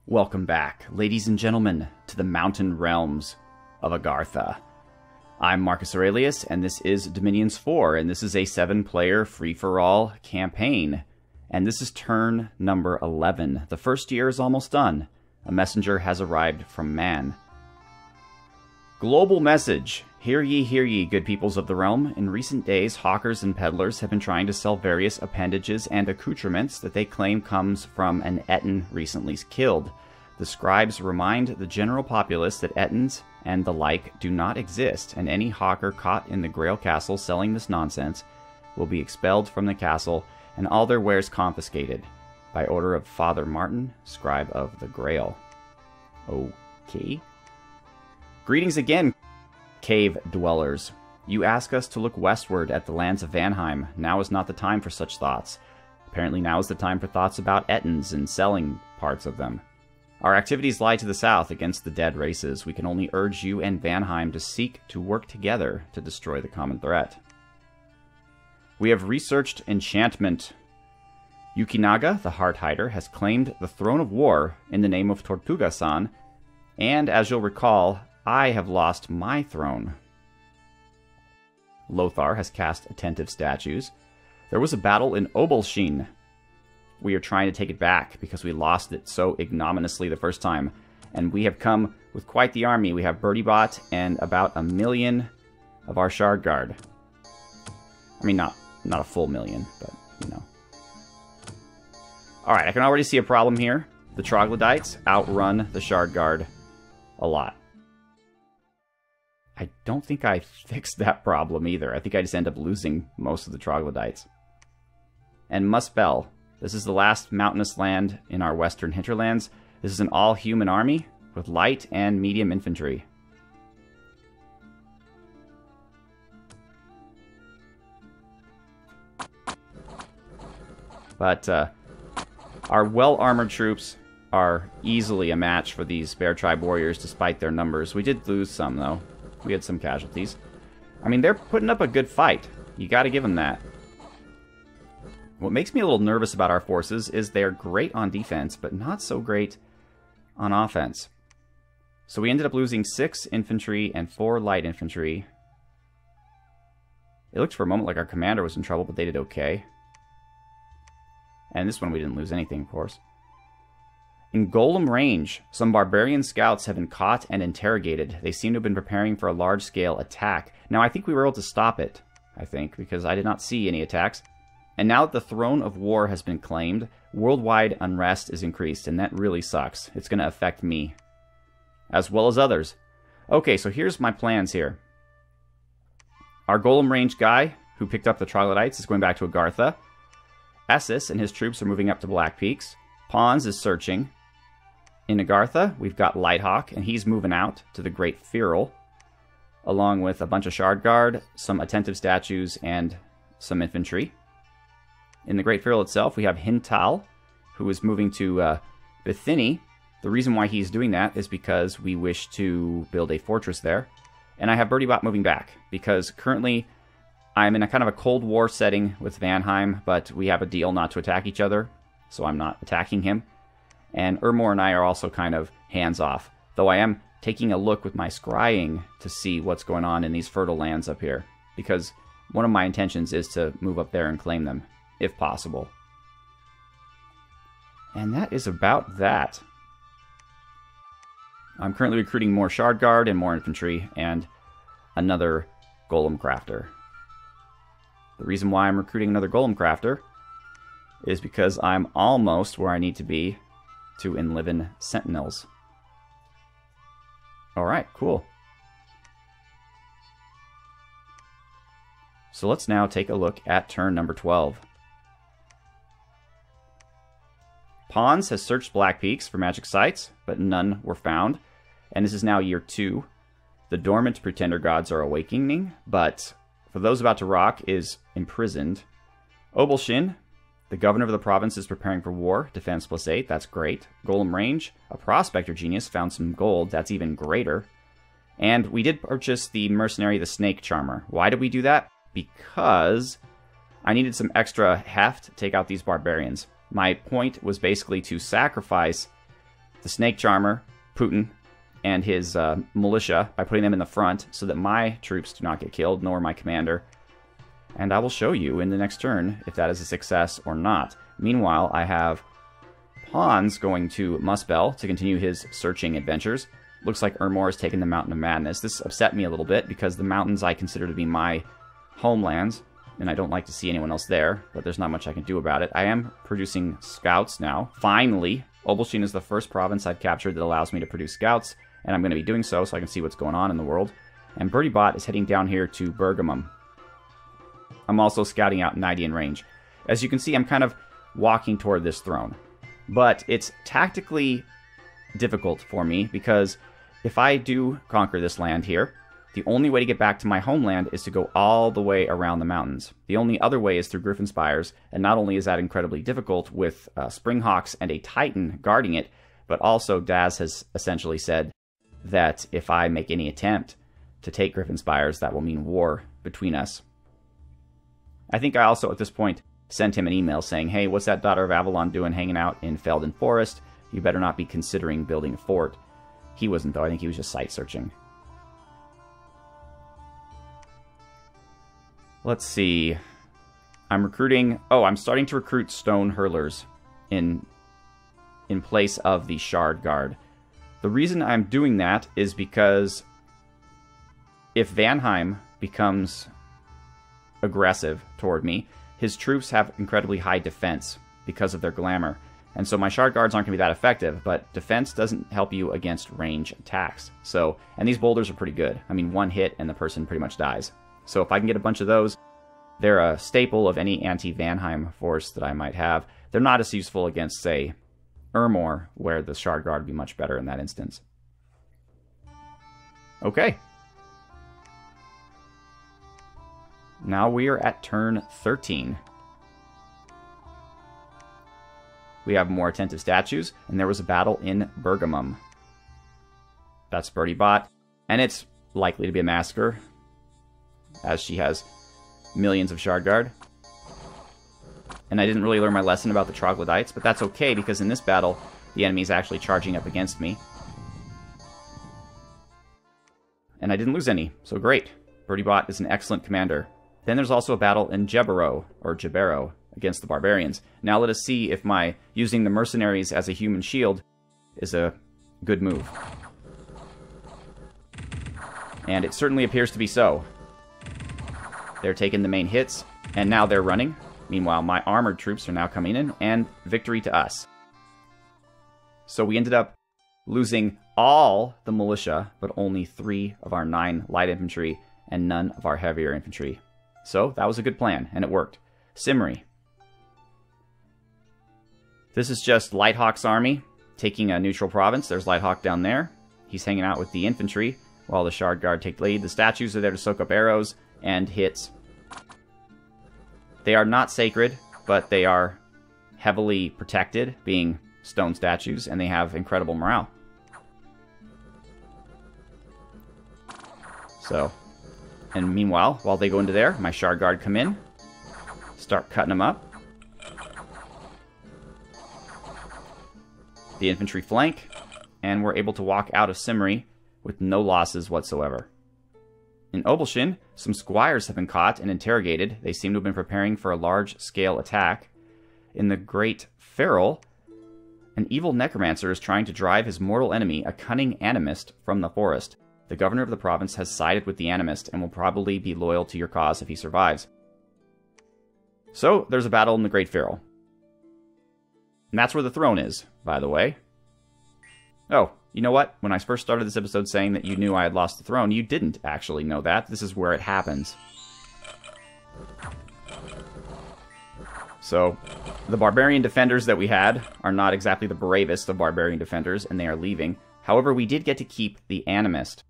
Welcome back, ladies and gentlemen, to the mountain realms of Agartha. I'm Marcus Aurelius, and this is Dominions 4, and this is a 7-player free-for-all campaign. And this is turn number 11. The first year is almost done. A messenger has arrived from man. Global message. Hear ye, good peoples of the realm. In recent days, hawkers and peddlers have been trying to sell various appendages and accoutrements that they claim comes from an Etten recently killed. The scribes remind the general populace that Ettins and the like do not exist, and any hawker caught in the Grail Castle selling this nonsense will be expelled from the castle and all their wares confiscated, by order of Father Martin, scribe of the Grail. Okay. Greetings again, cave dwellers. You ask us to look westward at the lands of Vanheim. Now is not the time for such thoughts. Apparently now is the time for thoughts about Ettins and selling parts of them. Our activities lie to the south against the dead races. We can only urge you and Vanheim to seek to work together to destroy the common threat. We have researched enchantment. Yukinaga, the Heart Hider, has claimed the Throne of War in the name of Tortuga-san, and as you'll recall, I have lost my throne. Lothar has cast attentive statues. There was a battle in Obelshin. We are trying to take it back because we lost it so ignominiously the first time, and we have come with quite the army. We have Bertiebot and about 1 million of our Shard Guard. I mean, not a full million, but, you know. Alright, I can already see a problem here. The Troglodytes outrun the Shard Guard a lot. I don't think I fixed that problem either. I think I just end up losing most of the Troglodytes. And Muspel. This is the last mountainous land in our western hinterlands. This is an all-human army with light and medium infantry. But our well-armored troops are easily a match for these Bear Tribe warriors despite their numbers. We did lose some, though. We had some casualties. I mean, they're putting up a good fight. You gotta give them that. What makes me a little nervous about our forces is they're great on defense, but not so great on offense. So we ended up losing 6 infantry and 4 light infantry. It looked for a moment like our commander was in trouble, but they did okay. And this one we didn't lose anything, of course. In Golem range, some barbarian scouts have been caught and interrogated. They seem to have been preparing for a large-scale attack. Now, I think we were able to stop it, because I did not see any attacks. And now that the Throne of War has been claimed, worldwide unrest is increased, and that really sucks. It's going to affect me, as well as others. Okay, so here's my plans here. Our Golem range guy, who picked up the Troglodytes, is going back to Agartha. Essus and his troops are moving up to Black Peaks. Pons is searching. In Agartha, we've got Lighthawk, and he's moving out to the Great Farrell, along with a bunch of Shard Guard, some attentive statues, and some infantry. In the Great Farrell itself, we have Hintal, who is moving to Bithini. The reason why he's doing that is because we wish to build a fortress there. And I have Bertiebot moving back, because currently I'm in a kind of a Cold War setting with Vanheim, but we have a deal not to attack each other, so I'm not attacking him. And Ermor and I are also kind of hands-off, though I am taking a look with my scrying to see what's going on in these fertile lands up here, because one of my intentions is to move up there and claim them, if possible. And that is about that. I'm currently recruiting more Shard Guard and more infantry, and another Golem Crafter. The reason why I'm recruiting another Golem Crafter is because I'm almost where I need to be to enliven Sentinels. Alright, cool. So let's now take a look at turn number 12. Pons has searched Black Peaks for magic sites, but none were found. And this is now year 2. The dormant pretender gods are awakening, but for those about to rock is imprisoned. Obelshin, the governor of the province, is preparing for war. Defense +8, that's great. Golem range, a prospector genius found some gold, that's even greater. And we did purchase the mercenary, the Snake Charmer. Why did we do that? Because I needed some extra heft to take out these barbarians. My point was basically to sacrifice the Snake Charmer, Putin, and his militia by putting them in the front so that my troops do not get killed, nor my commander. And I will show you in the next turn if that is a success or not. Meanwhile, I have Hans going to Muspel to continue his searching adventures. Looks like Ermor has taken the Mountain of Madness. This upset me a little bit because the mountains I consider to be my homelands, and I don't like to see anyone else there, but there's not much I can do about it. I am producing scouts now. Finally, Obelshin is the first province I've captured that allows me to produce scouts, and I'm going to be doing so I can see what's going on in the world. And Bertie Bot is heading down here to Bergamum. I'm also scouting out Nidian range. As you can see, I'm kind of walking toward this throne. But it's tactically difficult for me because if I do conquer this land here, the only way to get back to my homeland is to go all the way around the mountains. The only other way is through Griffin Spires, and not only is that incredibly difficult with Springhawks and a Titan guarding it, but also Daz has essentially said that if I make any attempt to take Griffin Spires, that will mean war between us. I think I also, at this point, sent him an email saying, hey, what's that Daughter of Avalon doing hanging out in Felden Forest? You better not be considering building a fort. He wasn't, though. I think he was just site searching. Let's see. I'm recruiting... Oh, I'm starting to recruit Stone Hurlers in place of the Shard Guard. The reason I'm doing that is because if Vanheim becomes aggressive toward me, his troops have incredibly high defense because of their glamour. And so my Shard Guards aren't going to be that effective, but defense doesn't help you against range attacks. So, and these boulders are pretty good. I mean, one hit and the person pretty much dies. So if I can get a bunch of those, they're a staple of any anti-Vanheim force that I might have. They're not as useful against, say, Ermor, where the Shard Guard would be much better in that instance. Okay. Now we are at turn 13. We have more attentive statues, and there was a battle in Bergamum. That's Bertie Bot, and it's likely to be a massacre, as she has millions of Shard Guard. And I didn't really learn my lesson about the Troglodytes, but that's okay, because in this battle, the enemy is actually charging up against me. And I didn't lose any, so great. Bertie Bot is an excellent commander. Then there's also a battle in Jebero, or Jebero, against the barbarians. Now let us see if my using the mercenaries as a human shield is a good move. And it certainly appears to be so. They're taking the main hits, and now they're running. Meanwhile, my armored troops are now coming in, and victory to us. So we ended up losing all the militia, but only 3 of our 9 light infantry, and none of our heavier infantry. So that was a good plan, and it worked. Simri. This is just Lighthawk's army taking a neutral province. There's Lighthawk down there. He's hanging out with the infantry while the Shard Guard take the lead. The statues are there to soak up arrows and hits. They are not sacred, but they are heavily protected, being stone statues, and they have incredible morale. So, and meanwhile, while they go into there, my Shard Guard come in, start cutting them up. The infantry flank, and we're able to walk out of Simri with no losses whatsoever. In Obelshin, some squires have been caught and interrogated. They seem to have been preparing for a large-scale attack. In the Great Farrell, an evil necromancer is trying to drive his mortal enemy, a cunning animist, from the forest. The governor of the province has sided with the animist and will probably be loyal to your cause if he survives. So, there's a battle in the Great Farrell. And that's where the throne is, by the way. Oh, you know what? When I first started this episode saying that you knew I had lost the throne, you didn't actually know that. This is where it happens. So, the barbarian defenders that we had are not exactly the bravest of barbarian defenders, and they are leaving. However, we did get to keep the animist,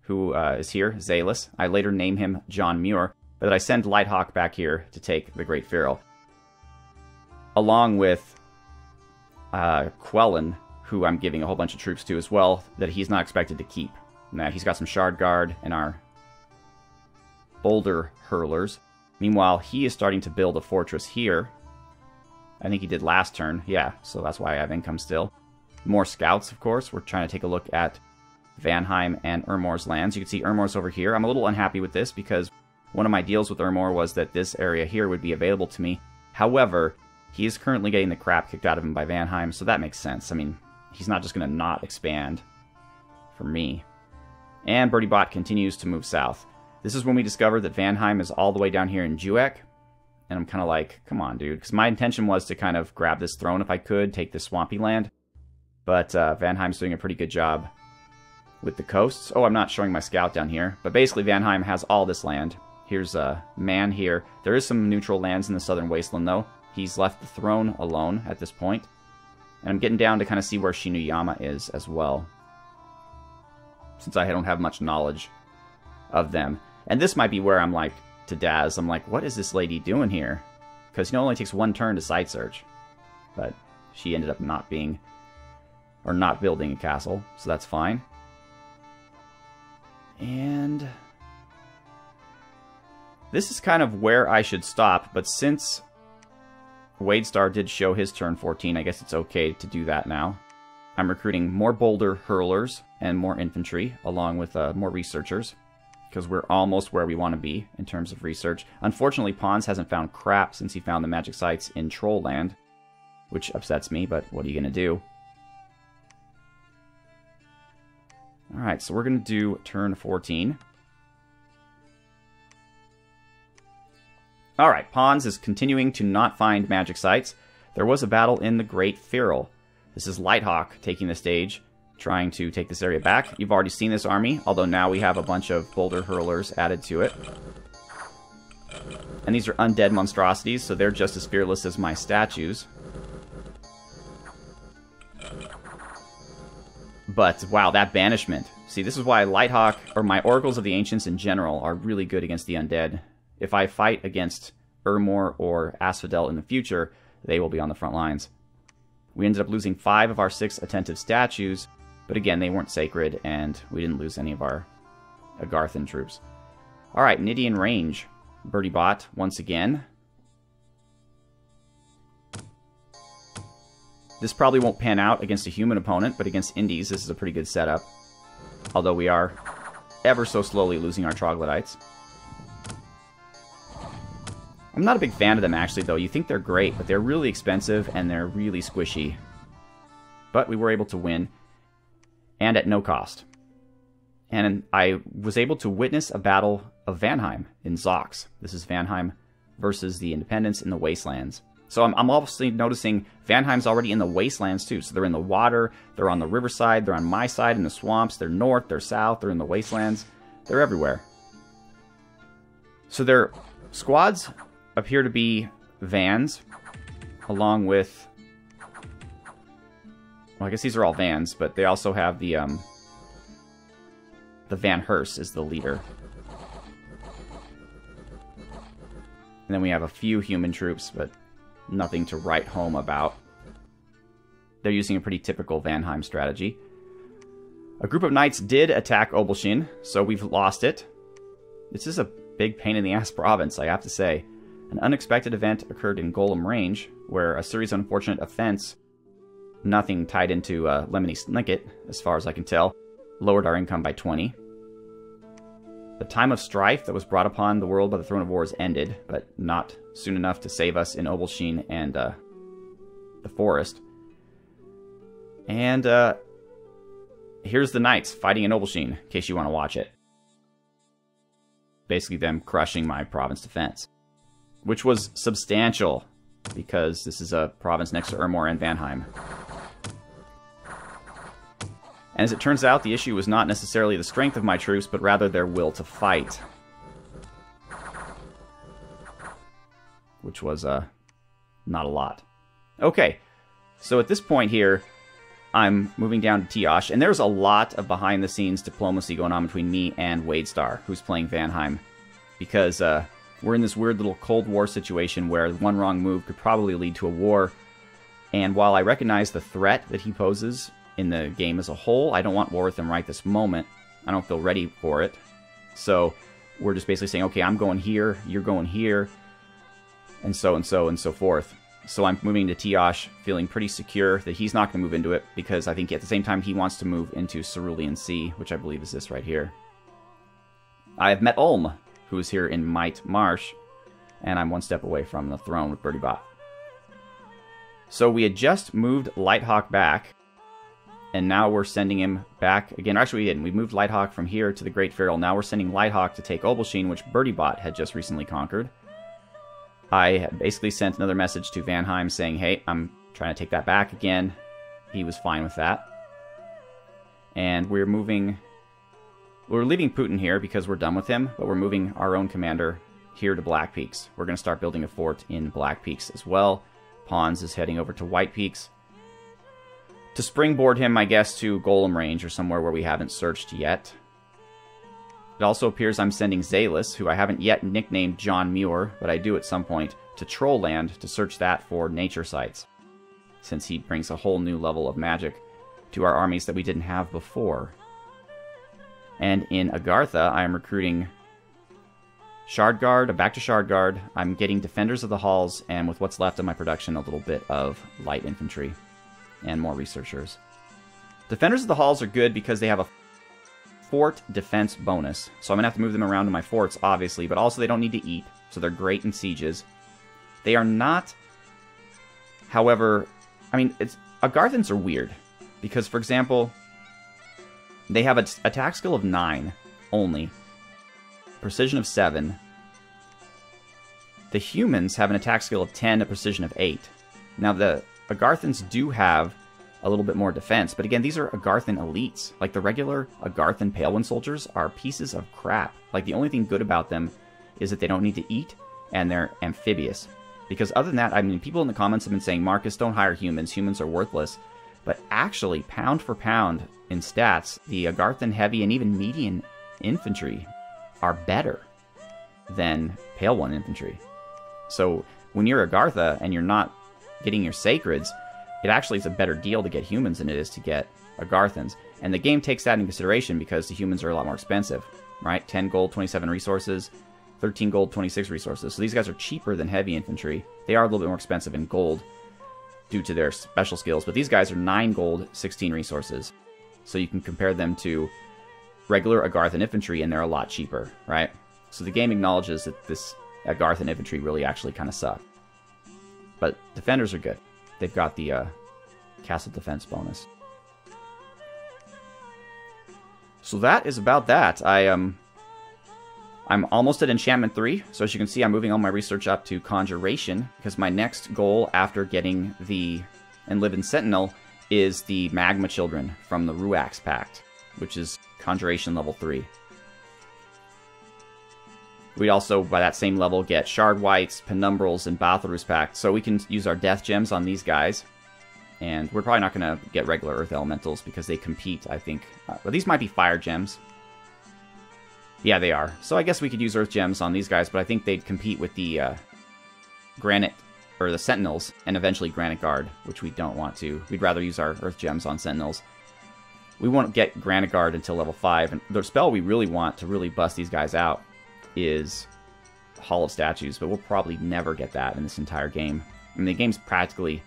who is here, Zalus. I later name him John Muir, but I send Lighthawk back here to take the Great Farrell. Along with Quellen, who I'm giving a whole bunch of troops to as well, that he's not expected to keep. Now, he's got some Shard Guard and our Boulder Hurlers. Meanwhile, he is starting to build a fortress here. I think he did last turn. Yeah, so that's why I have income still. more scouts, of course. We're trying to take a look at Vanheim and Ermor's lands. You can see Ermor's over here. I'm a little unhappy with this because one of my deals with Ermor was that this area here would be available to me. However, he is currently getting the crap kicked out of him by Vanheim, so that makes sense. I mean, he's not just going to not expand for me. And Birdie Bot continues to move south. This is when we discovered that Vanheim is all the way down here in Juek. And I'm kind of like, come on, dude. Because my intention was to kind of grab this throne if I could, take this swampy land. But Vanheim's doing a pretty good job with the coasts. Oh, I'm not showing my scout down here. But basically, Vanheim has all this land. Here's a man here. There is some neutral lands in the southern wasteland, though. He's left the throne alone at this point. And I'm getting down to kind of see where Shinuyama is as well, since I don't have much knowledge of them. And this might be where I'm like, to Daz, I'm like, what is this lady doing here? Because, you know, it only takes one turn to site search. But she ended up not being, or not building a castle, so that's fine. And this is kind of where I should stop, but since Wadestar did show his turn 14, I guess it's okay to do that now. I'm recruiting more boulder hurlers and more infantry, along with more researchers, because we're almost where we want to be in terms of research. Unfortunately, Pons hasn't found crap since he found the magic sites in Trollland, which upsets me, but what are you going to do? Alright, so we're going to do turn 14. Alright, Pons is continuing to not find magic sites. There was a battle in the Great Farrell. This is Lighthawk taking the stage, trying to take this area back. You've already seen this army, although now we have a bunch of boulder hurlers added to it. And these are undead monstrosities, so they're just as fearless as my statues. But, wow, that banishment. See, this is why Lighthawk, or my Oracles of the Ancients in general, are really good against the undead. If I fight against Ermor or Asphodel in the future, they will be on the front lines. We ended up losing 5 of our 6 attentive statues, but again, they weren't sacred, and we didn't lose any of our Agarthan troops. Alright, Nidian range. Birdie Bot, once again. This probably won't pan out against a human opponent, but against Indies, this is a pretty good setup. Although we are ever so slowly losing our troglodytes. I'm not a big fan of them, actually, though. You think they're great, but they're really expensive, and they're really squishy. But we were able to win, and at no cost. And I was able to witness a battle of Vanheim in Zox. This is Vanheim versus the Independents in the Wastelands. So I'm obviously noticing Vanheim's already in the Wastelands, too. So they're in the water, they're on the riverside, they're on my side in the swamps, they're north, they're south, they're in the Wastelands. They're everywhere. So their squads appear to be Vans, along with... Well, I guess these are all Vans, but they also have the Van Hurst is the leader. And then we have a few human troops, but nothing to write home about. They're using a pretty typical Vanheim strategy. A group of knights did attack Obelshin, so we've lost it. This is a big pain-in-the-ass province, I have to say. An unexpected event occurred in Golem Range, where a series of unfortunate events, nothing tied into Lemony Snicket, as far as I can tell, lowered our income by 20. The time of strife that was brought upon the world by the Throne of Wars ended, but not soon enough to save us in Obelshin and the forest. And here's the knights fighting in Obelshin, in case you want to watch it. Basically them crushing my province defense, which was substantial, because this is a province next to Ermor and Vanheim. And as it turns out, the issue was not necessarily the strength of my troops, but rather their will to fight. Which was, not a lot. Okay, so at this point here, I'm moving down to Tiosh, and there's a lot of behind-the-scenes diplomacy going on between me and Wadestar, who's playing Vanheim. Because, we're in this weird little Cold War situation where one wrong move could probably lead to a war. And while I recognize the threat that he poses in the game as a whole, I don't want war with him right this moment. I don't feel ready for it. So we're just basically saying, okay, I'm going here, you're going here, and so forth. So I'm moving to Tiosh, feeling pretty secure that he's not going to move into it, because I think at the same time he wants to move into Cerulean Sea, which I believe is this right here. I have met Ulm, who is here in Might Marsh, and I'm one step away from the throne with Birdie-Bot. So we had just moved Lighthawk back, and now we're sending him back again. Actually, we didn't. We moved Lighthawk from here to the Great Farrell. Now we're sending Lighthawk to take Obelsheen, which Birdie-Bot had just recently conquered. I basically sent another message to Vanheim saying, hey, I'm trying to take that back again. He was fine with that. And we're moving... We're leaving Putin here because we're done with him, but we're moving our own commander here to Black Peaks. We're going to start building a fort in Black Peaks as well. Pawns is heading over to White Peaks to springboard him, I guess, to Golem Range or somewhere where we haven't searched yet. It also appears I'm sending Zalis, who I haven't yet nicknamed John Muir, but I do at some point, to Trollland to search that for nature sites, since he brings a whole new level of magic to our armies that we didn't have before. And in Agartha, I am recruiting Shardguard, back to Shardguard. I'm getting Defenders of the Halls, and with what's left of my production, a little bit of light infantry and more researchers. Defenders of the Halls are good because they have a fort defense bonus, so I'm going to have to move them around to my forts, obviously, but also they don't need to eat, so they're great in sieges. They are not, however, I mean, Agarthans are weird, because, for example, they have an attack skill of 9 only, precision of 7. The humans have an attack skill of 10, a precision of 8. Now, the Agarthans do have a little bit more defense, but again, these are Agarthan elites. Like, the regular Agarthan Palewind soldiers are pieces of crap. Like, the only thing good about them is that they don't need to eat, and they're amphibious. Because other than that, I mean, people in the comments have been saying, Marcus, don't hire humans. Humans are worthless. But actually, pound for pound in stats, the Agarthan heavy and even median infantry are better than Palewind infantry. So when you're Agartha and you're not getting your sacreds, it actually is a better deal to get humans than it is to get Agarthans. And the game takes that into consideration because the humans are a lot more expensive, right? 10 gold, 27 resources, 13 gold, 26 resources. So these guys are cheaper than heavy infantry. They are a little bit more expensive in gold due to their special skills, but these guys are 9 gold, 16 resources. So you can compare them to regular Agarthan infantry, and they're a lot cheaper, right? So the game acknowledges that this Agarthan infantry really actually kind of suck. But defenders are good. They've got the castle defense bonus. So that is about that. I'm almost at Enchantment 3, so as you can see, I'm moving all my research up to Conjuration, because my next goal after getting the Enliven Sentinel is the Magma Children from the Ruax Pact, which is Conjuration level 3. We also, by that same level, get Shard Whites, Penumbrals, and Batharus Pact, so we can use our Death Gems on these guys. And we're probably not going to get regular Earth Elementals because they compete, I think. But these might be Fire Gems. Yeah, they are. So I guess we could use Earth Gems on these guys, but I think they'd compete with the Granite, or the Sentinels, and eventually Granite Guard, which we don't want to. We'd rather use our Earth Gems on Sentinels. We won't get Granite Guard until level 5, and the spell we really want to really bust these guys out is Hall of Statues, but we'll probably never get that in this entire game. I mean, the game's practically,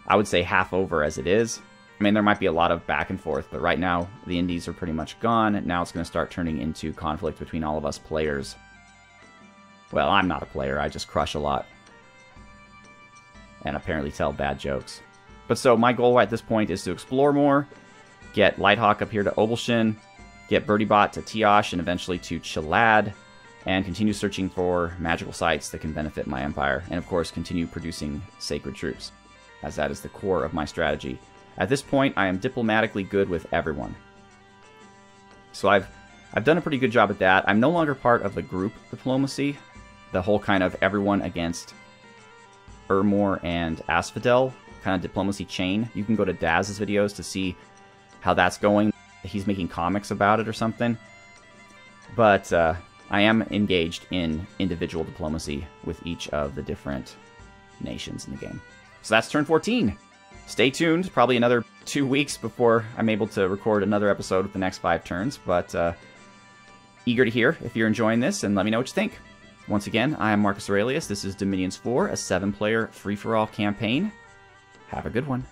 I would say, half over as it is. I mean, there might be a lot of back and forth, but right now, the indies are pretty much gone. Now it's going to start turning into conflict between all of us players. Well, I'm not a player. I just crush a lot. And apparently tell bad jokes. But so, my goal at this point is to explore more, get Lighthawk up here to Obelshyn, get Birdie-Bot to Tiosh, and eventually to Chalad, and continue searching for magical sites that can benefit my empire. And of course, continue producing sacred troops, as that is the core of my strategy. At this point, I am diplomatically good with everyone. So I've done a pretty good job at that. I'm no longer part of the group diplomacy, the whole kind of everyone against Urmor and Asphodel kind of diplomacy chain. You can go to Daz's videos to see how that's going. He's making comics about it or something. But I am engaged in individual diplomacy with each of the different nations in the game. So that's turn 14. Stay tuned, probably another 2 weeks before I'm able to record another episode with the next 5 turns, but eager to hear if you're enjoying this, and let me know what you think. Once again, I am Marcus Aurelius. This is Dominions 4, a 7-player free-for-all campaign. Have a good one.